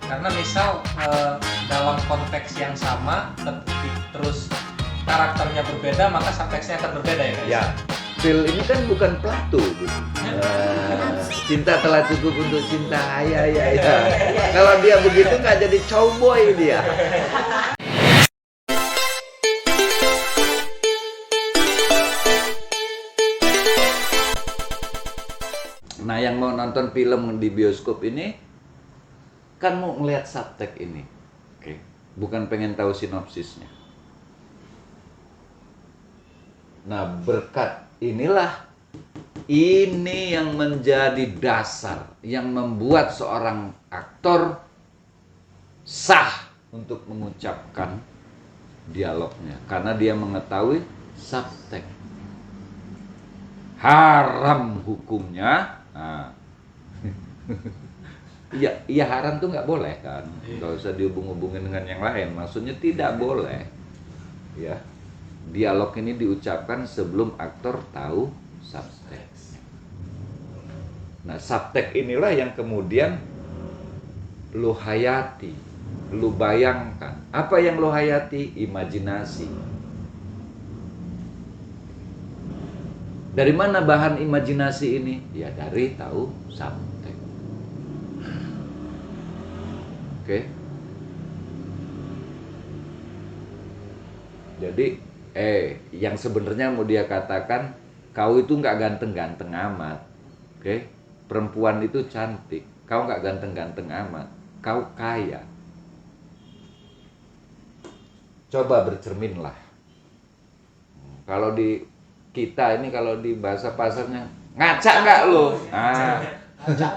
Karena misal dalam konteks yang sama, terus karakternya berbeda, maka subteksnya akan berbeda ya guys? Ya, Phil ini kan bukan Plato gitu. Cinta telah cukup untuk cinta, ya. Kalau dia begitu nggak jadi cowboy dia. Nah, yang mau nonton film di bioskop ini kan mau ngeliat subtek ini, oke? Bukan pengen tahu sinopsisnya. Nah, berkat inilah ini yang menjadi dasar yang membuat seorang aktor sah untuk mengucapkan dialognya karena dia mengetahui subtek. Haram hukumnya. Nah. Ya haram tuh nggak boleh kan, nggak usah dihubung-hubungin dengan yang lain. Maksudnya tidak boleh. Ya, dialog ini diucapkan sebelum aktor tahu subtek. Nah, subtek inilah yang kemudian lo hayati, lo bayangkan. Apa yang lo hayati? Imajinasi. Dari mana bahan imajinasi ini? Ya dari tahu subtek. Oke. Jadi, yang sebenarnya mau dia katakan, kau itu nggak ganteng-ganteng amat. Oke. Perempuan itu cantik. Kau nggak ganteng-ganteng amat. Kau kaya. Coba bercerminlah. Kalau di kita ini, kalau di bahasa pasarnya, ngaca nggak lo? Nah. Ngaca,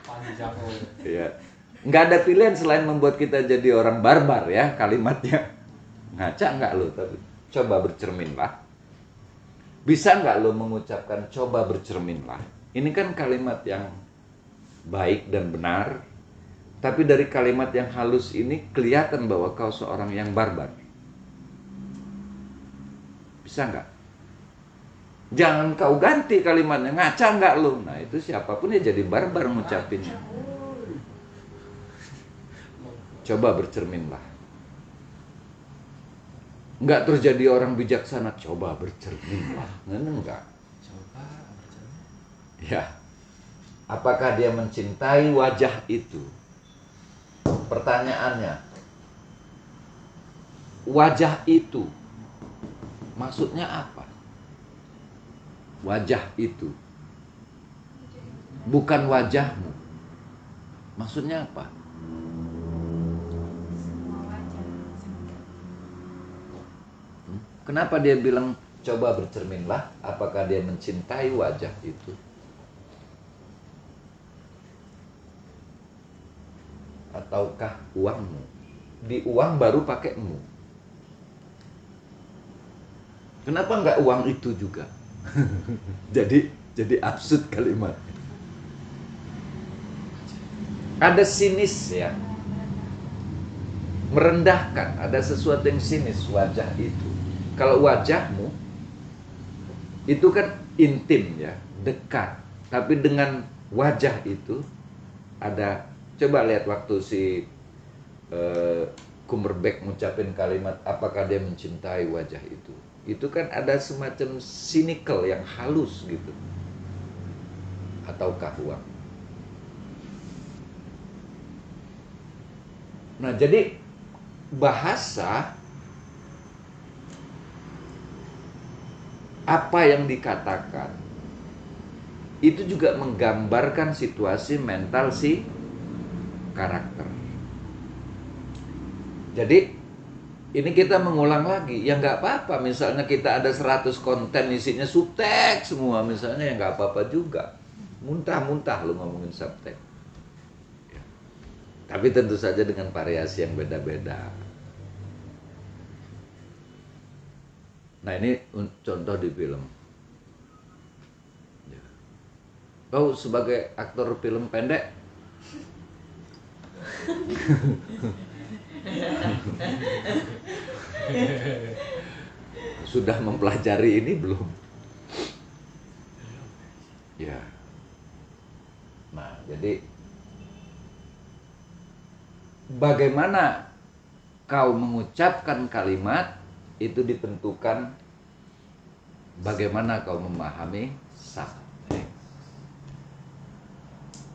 panjang. Ya. Nggak ada pilihan selain membuat kita jadi orang barbar ya kalimatnya. Ngaca nggak lo? Tapi coba bercerminlah. Bisa nggak lo mengucapkan coba bercerminlah? Ini kan kalimat yang baik dan benar. Tapi dari kalimat yang halus ini kelihatan bahwa kau seorang yang barbar. Bisa nggak? Jangan kau ganti kalimatnya, ngaca nggak lo? Nah itu siapapun ya jadi barbar ngucapinnya. Coba bercerminlah. Nggak terus jadi orang bijaksana, coba bercerminlah. Enggak. Coba bercermin. Ya. Apakah dia mencintai wajah itu? Pertanyaannya, wajah itu maksudnya apa? Wajah itu bukan wajahmu. Maksudnya apa? Kenapa dia bilang coba bercerminlah? Apakah dia mencintai wajah itu? Ataukah uangmu? Di uang baru pakai mu. Kenapa nggak uang itu juga? jadi absurd kalimat. Ada sinis ya. Merendahkan, ada sesuatu yang sinis wajah itu. Kalau wajahmu itu kan intim ya, dekat. Tapi dengan wajah itu ada, coba lihat waktu si Cumberbatch ngucapin kalimat apakah dia mencintai wajah itu. Itu kan ada semacam cynical yang halus gitu. Ataukah uang? Nah, jadi bahasa apa yang dikatakan itu juga menggambarkan situasi mental si karakter. Jadi ini kita mengulang lagi, ya nggak apa-apa. Misalnya kita ada 100 konten isinya subteks semua, misalnya ya nggak apa-apa juga. Muntah-muntah lu ngomongin subteks. Ya. Tapi tentu saja dengan variasi yang beda-beda. Nah ini contoh di film. Ya. Kau sebagai aktor film pendek, sudah mempelajari ini belum? Ya. Nah, jadi bagaimana kau mengucapkan kalimat itu ditentukan bagaimana kau memahami subtext.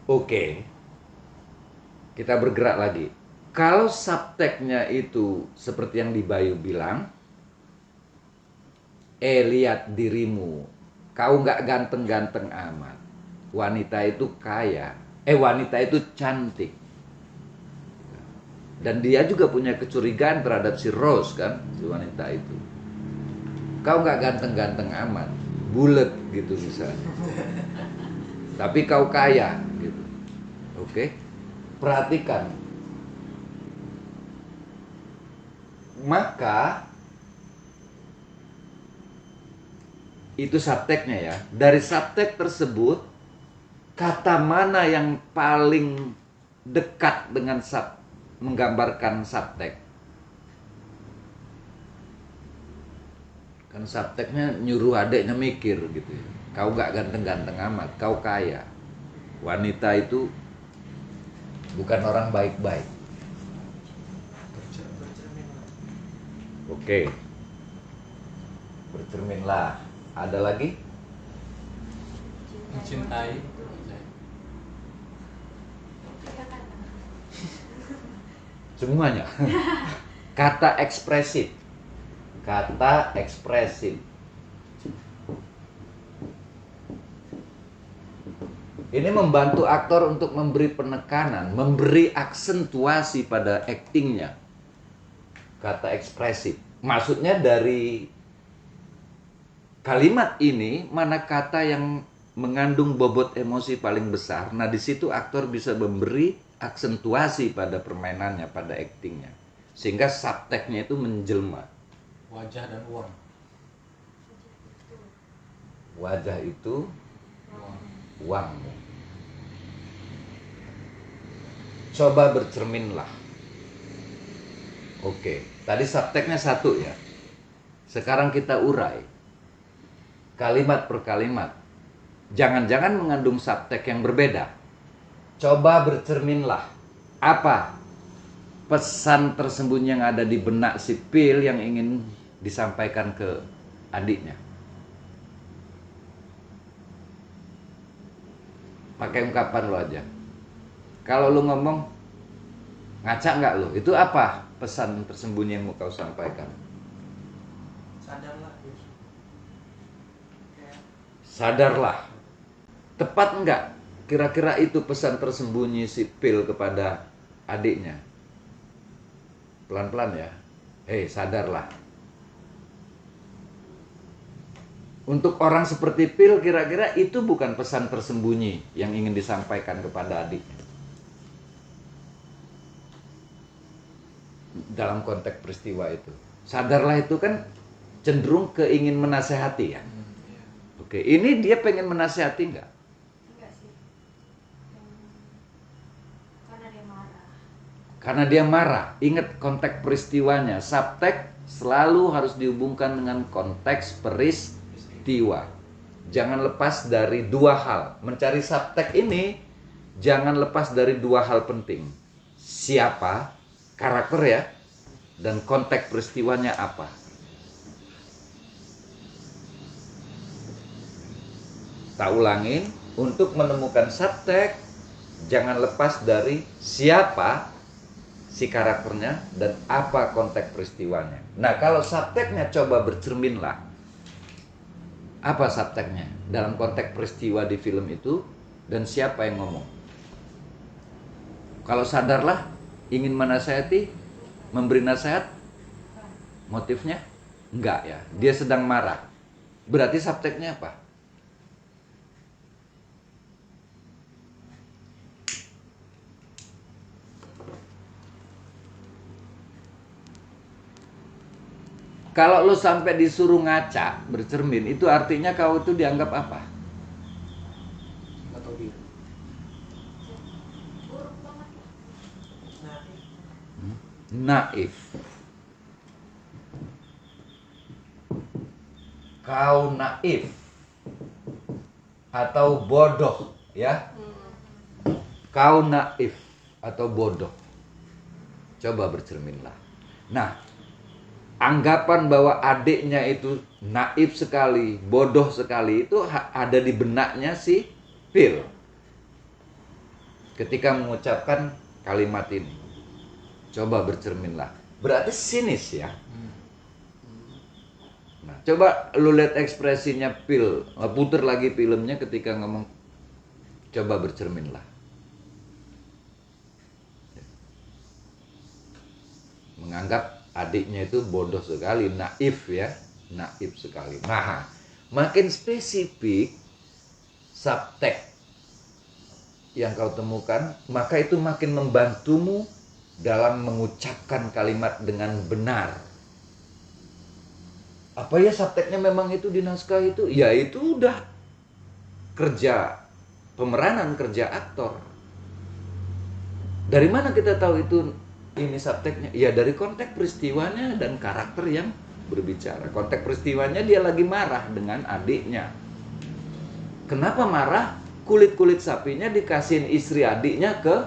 Oke, kita bergerak lagi. Kalau subtext-nya itu seperti yang Bayu bilang, lihat dirimu, kau nggak ganteng-ganteng amat. Wanita itu kaya, wanita itu cantik. Dan dia juga punya kecurigaan terhadap si Rose kan, si wanita itu. Kau nggak ganteng-ganteng amat, bulet gitu misalnya. Tapi kau kaya gitu. Oke, perhatikan. Maka itu subtext-nya ya. Dari subtext tersebut, kata mana yang paling dekat dengan menggambarkan subtext? Kan subtext-nya nyuruh adeknya mikir gitu ya. Kau gak ganteng-ganteng amat, kau kaya. Wanita itu bukan orang baik-baik. Oke. Bercerminlah. Ada lagi? Mencintai. Semuanya. Kata ekspresif. Kata ekspresif. Ini membantu aktor untuk memberi penekanan, memberi aksentuasi pada aktingnya. Kata ekspresif. Maksudnya dari kalimat ini mana kata yang mengandung bobot emosi paling besar. Nah, di situ aktor bisa memberi aksentuasi pada permainannya, pada aktingnya. Sehingga subtext-nya itu menjelma. Wajah dan uang. Wajah itu uang. Coba bercerminlah. Oke, tadi subtext-nya satu ya. Sekarang kita urai kalimat per kalimat. Jangan-jangan mengandung subtext yang berbeda. Coba bercerminlah. Apa pesan tersembunyi yang ada di benak si Phil yang ingin disampaikan ke adiknya? Pakai ungkapan lo aja. Kalau lo ngomong, ngaca nggak lo? Itu apa pesan tersembunyi yang mau kau sampaikan? Sadarlah. Sadarlah. Tepat nggak? Kira-kira itu pesan tersembunyi si Phil kepada adiknya. Pelan-pelan ya. Hei, sadarlah. Untuk orang seperti Phil, kira-kira itu bukan pesan tersembunyi yang ingin disampaikan kepada adiknya. Dalam konteks peristiwa itu. Sadarlah itu kan cenderung ke ingin menasehati ya. Oke, ini dia pengen menasehati nggak? Enggak sih. Karena dia marah. Karena dia marah. Ingat konteks peristiwanya. Subtext selalu harus dihubungkan dengan konteks peristiwa. Jangan lepas dari dua hal. Mencari subtext ini jangan lepas dari dua hal penting. Siapa, karakter ya, dan konteks peristiwanya apa. Tak ulangin, untuk menemukan subtext jangan lepas dari siapa si karakternya dan apa konteks peristiwanya. Nah, kalau subtext-nya coba bercerminlah. Apa subtext-nya dalam konteks peristiwa di film itu dan siapa yang ngomong? Kalau sadarlah, ingin menasihati, memberi nasihat, motifnya? Enggak ya, dia sedang marah. Berarti subtext-nya apa? Kalau lo sampai disuruh ngaca, bercermin, itu artinya kau itu dianggap apa? Atau diri. Buruk banget. Naif. Kau naif atau bodoh, ya? Kau naif atau bodoh. Coba bercerminlah. Nah, anggapan bahwa adiknya itu naif sekali, bodoh sekali itu ada di benaknya si Phil ketika mengucapkan kalimat ini. Coba bercerminlah. Berarti sinis ya. Nah, coba lu lihat ekspresinya Phil, puter lagi filmnya ketika ngomong coba bercerminlah. Menganggap adiknya itu bodoh sekali, naif ya, naif sekali. Nah, makin spesifik subtext yang kau temukan, maka itu makin membantumu dalam mengucapkan kalimat dengan benar. Apa ya subtext-nya memang itu di naskah itu? Ya itu udah kerja pemeranan, kerja aktor. Dari mana kita tahu itu ini subtext-nya? Ya dari konteks peristiwanya dan karakter yang berbicara. Konteks peristiwanya dia lagi marah dengan adiknya. Kenapa marah? Kulit-kulit sapinya dikasihin istri adiknya ke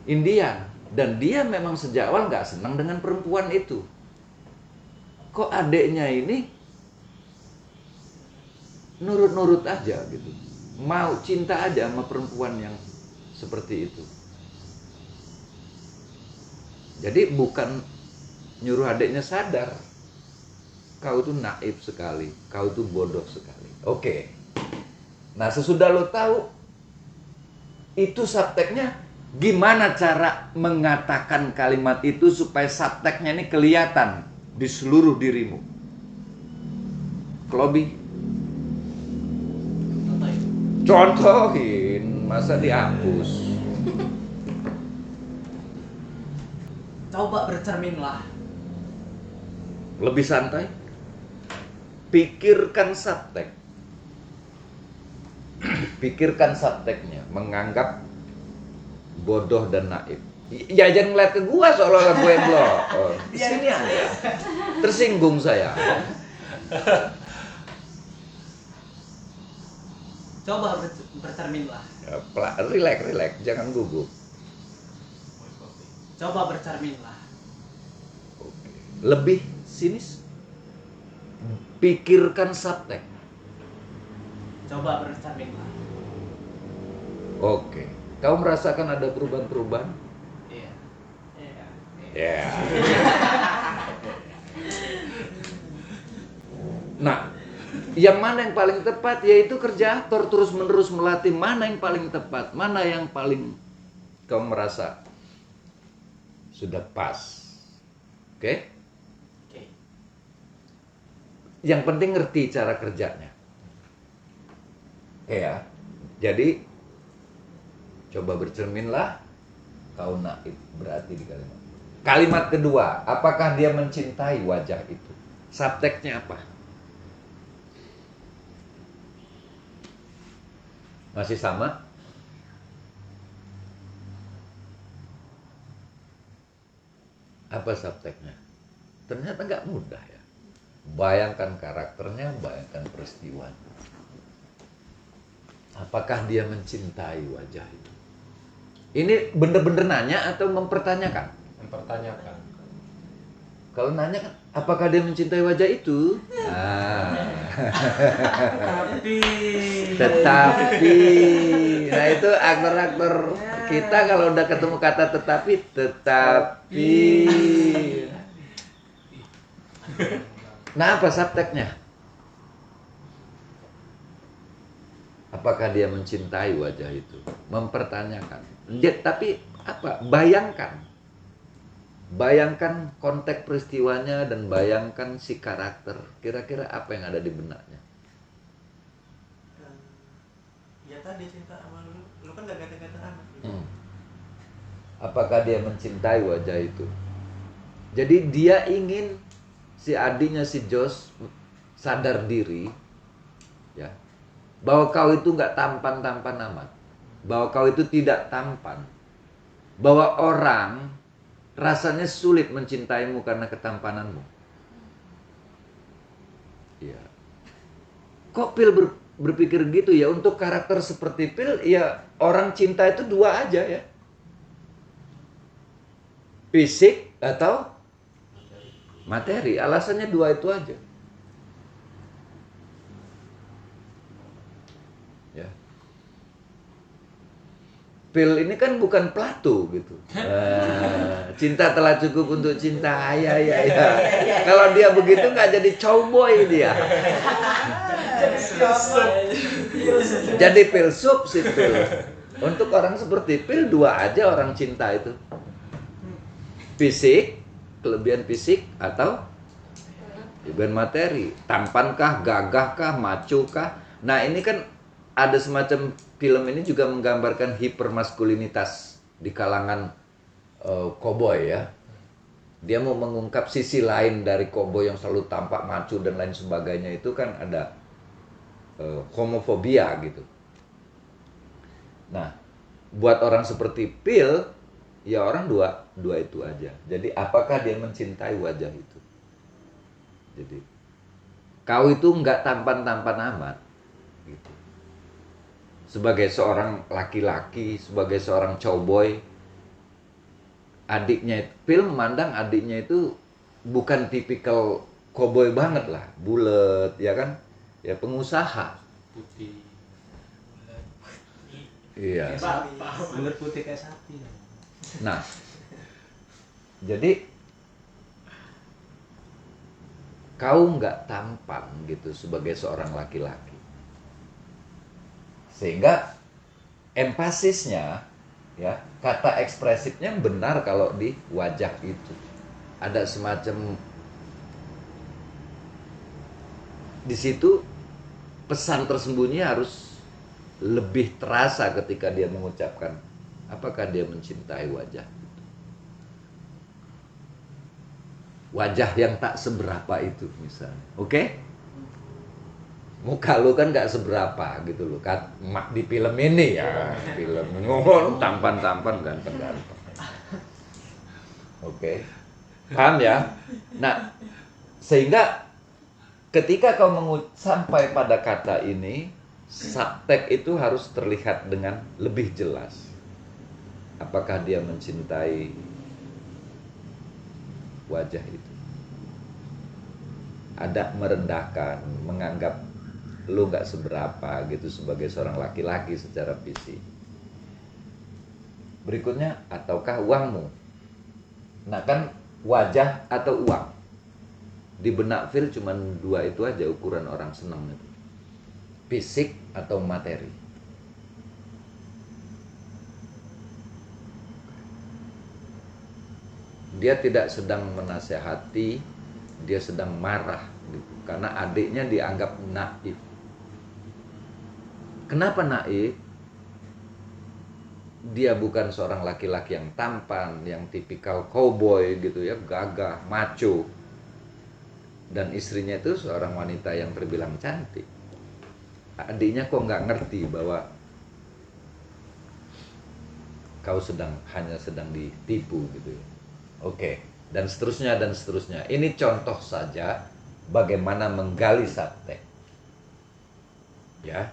Indian. Dan dia memang sejak awal gak senang dengan perempuan itu. Kok adiknya ini nurut-nurut aja gitu. Mau cinta aja sama perempuan yang seperti itu. Jadi bukan nyuruh adiknya sadar. Kau tuh naif sekali. Kau tuh bodoh sekali. Oke. Nah sesudah lo tahu itu subtext-nya, gimana cara mengatakan kalimat itu supaya subtext-nya ini kelihatan di seluruh dirimu. Klobi. Contohin. Masa dihapus. Coba bercerminlah. Lebih santai. Pikirkan subtext. Pikirkan subtext-nya. Menganggap bodoh dan naif. Ya jangan ngeliat ke gua seolah-olah gue yang blok. Di sini aja. Tersinggung saya. Coba bercerminlah. Relax. Jangan gugup. Coba bercerminlah. Oke. Lebih sinis. Pikirkan subtext. Coba bercerminlah. Oke. Kau merasakan ada perubahan-perubahan? Iya. Ya. Nah, yang mana yang paling tepat? Yaitu kerja aktor terus-menerus melatih mana yang paling tepat, mana yang paling kau merasa sudah pas. Oke? Oke. Yang penting ngerti cara kerjanya. Oke ya. Jadi coba bercerminlah, kau naif berarti di kalimat. Kalimat kedua, apakah dia mencintai wajah itu? Subtext-nya apa? Masih sama? Apa subtext-nya? Ternyata nggak mudah ya. Bayangkan karakternya, bayangkan peristiwanya. Apakah dia mencintai wajah itu? Ini bener-bener nanya atau mempertanyakan? Mempertanyakan. Kalau nanya kan, apakah dia mencintai wajah itu? Tetapi, nah itu aktor-aktor kita kalau udah ketemu kata tetapi. Nah apa subtext-nya? Apakah dia mencintai wajah itu? Mempertanyakan. Tapi apa? Bayangkan konteks peristiwanya dan bayangkan si karakter. Kira-kira apa yang ada di benaknya? Ya tadi cinta sama lu kan gak ganteng-ganteng amat. Apakah dia mencintai wajah itu? Jadi dia ingin si adiknya si Josh sadar diri, ya, bahwa kau itu nggak tampan-tampan amat, bahwa kau itu tidak tampan, bahwa orang rasanya sulit mencintaimu karena ketampananmu. Ya. Kok Phil berpikir gitu ya? Untuk karakter seperti Phil, ya orang cinta itu dua aja ya. fisik atau materi. Alasannya dua itu aja. Ya. Pil ini kan bukan Plato gitu. Cinta telah cukup untuk cinta. Ya. Kalau dia begitu nggak jadi cowboy dia. Jadi filsuf sih pil. Untuk orang seperti pil dua aja orang cinta itu. Fisik, kelebihan fisik atau kelebihan materi. Tampankah, gagahkah, macokah. Nah ini kan ada semacam film ini juga menggambarkan hipermaskulinitas di kalangan koboi ya. Dia mau mengungkap sisi lain dari koboi yang selalu tampak maco dan lain sebagainya. Itu kan ada homofobia gitu. Nah, buat orang seperti Pil, ya orang dua itu aja. Jadi apakah dia mencintai wajah itu? Jadi kau itu nggak tampan-tampan amat gitu. Sebagai seorang laki-laki, sebagai seorang cowboy, adiknya Phil memandang adiknya itu bukan tipikal cowboy banget lah, bulet ya kan, ya pengusaha. Putih. Iya. Bulat putih kayak sapi. Nah, jadi kau nggak tampan gitu sebagai seorang laki-laki. Sehingga empasisnya ya, kata ekspresifnya benar kalau di wajah itu ada semacam di situ pesan tersembunyi harus lebih terasa ketika dia mengucapkan apakah dia mencintai wajah itu. Wajah yang tak seberapa itu misalnya. Oke? Muka lu kan gak seberapa gitu loh kan di film ini ya, film ngomong tampan-tampan ganteng-ganteng. Oke. Paham ya? Nah, sehingga ketika kau sampai pada kata ini, subtek itu harus terlihat dengan lebih jelas. Apakah dia mencintai wajah itu? Ada merendahkan, menganggap lu gak seberapa gitu sebagai seorang laki-laki secara fisik. Berikutnya, ataukah uangmu? Nah kan wajah atau uang. Di benak Phil cuma dua itu aja ukuran orang senang itu. Fisik atau materi. Dia tidak sedang menasehati, dia sedang marah gitu. Karena adiknya dianggap naif. Kenapa naif? Dia bukan seorang laki-laki yang tampan, yang tipikal cowboy gitu ya, gagah, macho. Dan istrinya itu seorang wanita yang terbilang cantik. Adiknya kok nggak ngerti bahwa kau hanya sedang ditipu gitu ya. Oke, dan seterusnya dan seterusnya. Ini contoh saja bagaimana menggali subtek. Ya.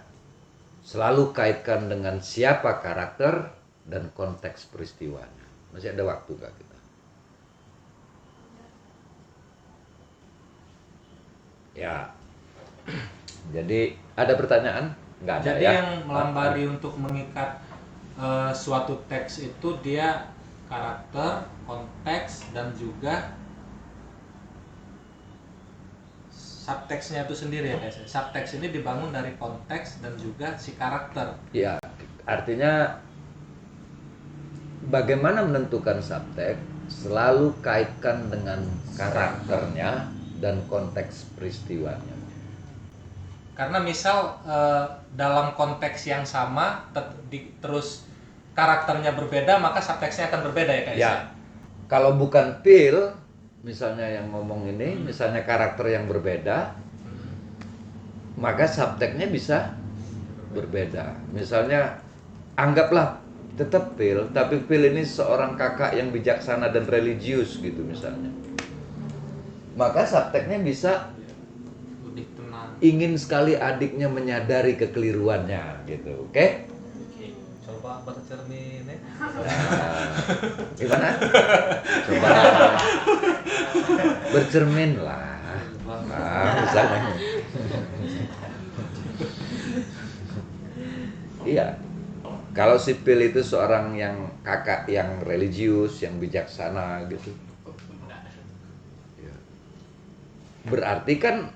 Selalu kaitkan dengan siapa karakter dan konteks peristiwanya. Masih ada waktu nggak kita? Ya. Jadi ada pertanyaan? Nggak ada. Jadi ya? yang melambari untuk mengikat suatu teks itu dia karakter, konteks, dan juga subteksnya itu sendiri ya guys. Subteks ini dibangun dari konteks dan juga si karakter. Ya, artinya bagaimana menentukan subteks selalu kaitkan dengan karakternya dan konteks peristiwanya. Karena misal dalam konteks yang sama terus karakternya berbeda, maka subteksnya akan berbeda ya guys. Ya, kalau bukan Phil misalnya yang ngomong ini, misalnya karakter yang berbeda, maka subteknya bisa berbeda. Misalnya anggaplah tetap Phil, tapi Phil ini seorang kakak yang bijaksana dan religius gitu misalnya. Maka subteknya bisa Lebih tenang. ingin sekali adiknya menyadari kekeliruannya gitu, oke? Coba baca cermin ya. Nah, Gimana? Coba bercerminlah. Misalnya. Iya. Kalau sipil itu seorang yang kakak yang religius, yang bijaksana gitu. Berarti kan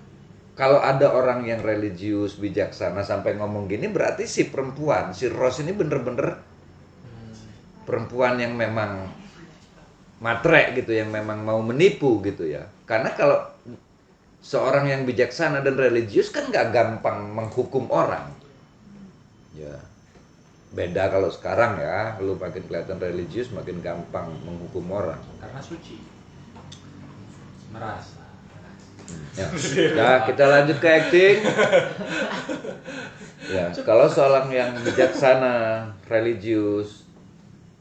kalau ada orang yang religius, bijaksana sampai ngomong gini, berarti si perempuan, si Rose ini bener-bener perempuan yang memang matre gitu, yang memang mau menipu gitu ya. Karena kalau seorang yang bijaksana dan religius kan nggak gampang menghukum orang. Ya, beda kalau sekarang ya, lu makin kelihatan religius makin gampang menghukum orang. Karena suci. Merasa. Ya. Nah, kita lanjut ke acting. Ya, kalau seorang yang bijaksana, religius,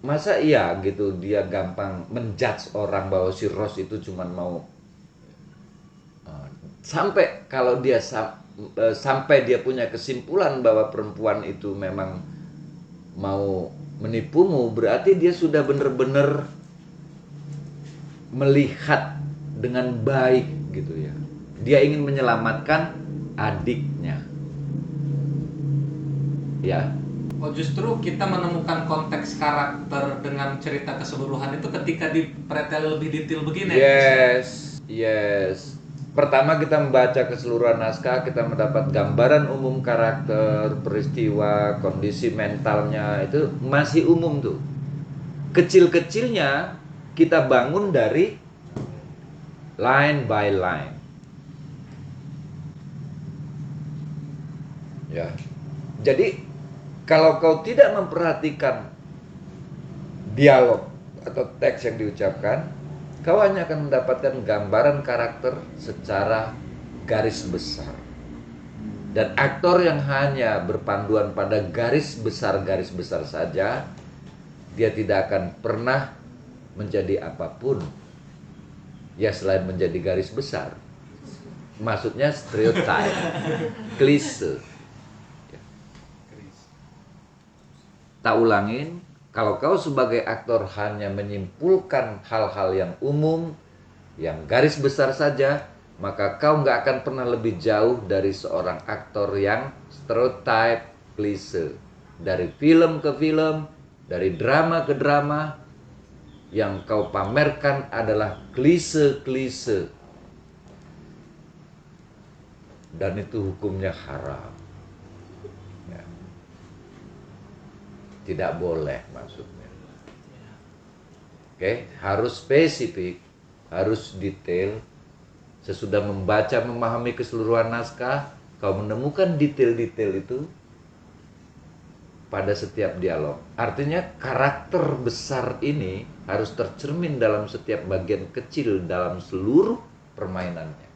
masa iya gitu dia gampang menjudge orang bahwa si Rose itu cuma mau sampai kalau dia sampai dia punya kesimpulan bahwa perempuan itu memang mau menipumu, berarti dia sudah benar-benar melihat dengan baik gitu ya. Dia ingin menyelamatkan adiknya. Ya. Oh, justru kita menemukan konteks karakter dengan cerita keseluruhan itu ketika dipretel lebih detail begini. Yes. Pertama kita membaca keseluruhan naskah, kita mendapat gambaran umum karakter, peristiwa, kondisi mentalnya, itu masih umum tuh. Kecil-kecilnya kita bangun dari line by line. Ya. Jadi kalau kau tidak memperhatikan dialog atau teks yang diucapkan, kau hanya akan mendapatkan gambaran karakter secara garis besar. Dan aktor yang hanya berpanduan pada garis besar saja, dia tidak akan pernah menjadi apapun ya selain menjadi garis besar. Maksudnya stereotype, klise. Tak ulangin, kalau kau sebagai aktor hanya menyimpulkan hal-hal yang umum, yang garis besar saja, maka kau nggak akan pernah lebih jauh dari seorang aktor yang stereotype, klise. Dari film ke film, dari drama ke drama, yang kau pamerkan adalah klise-klise. Dan itu hukumnya haram. Ya. Tidak boleh maksudnya. Oke, harus spesifik, harus detail. Sesudah membaca, memahami keseluruhan naskah, kau menemukan detail-detail itu pada setiap dialog. Artinya karakter besar ini harus tercermin dalam setiap bagian kecil dalam seluruh permainannya.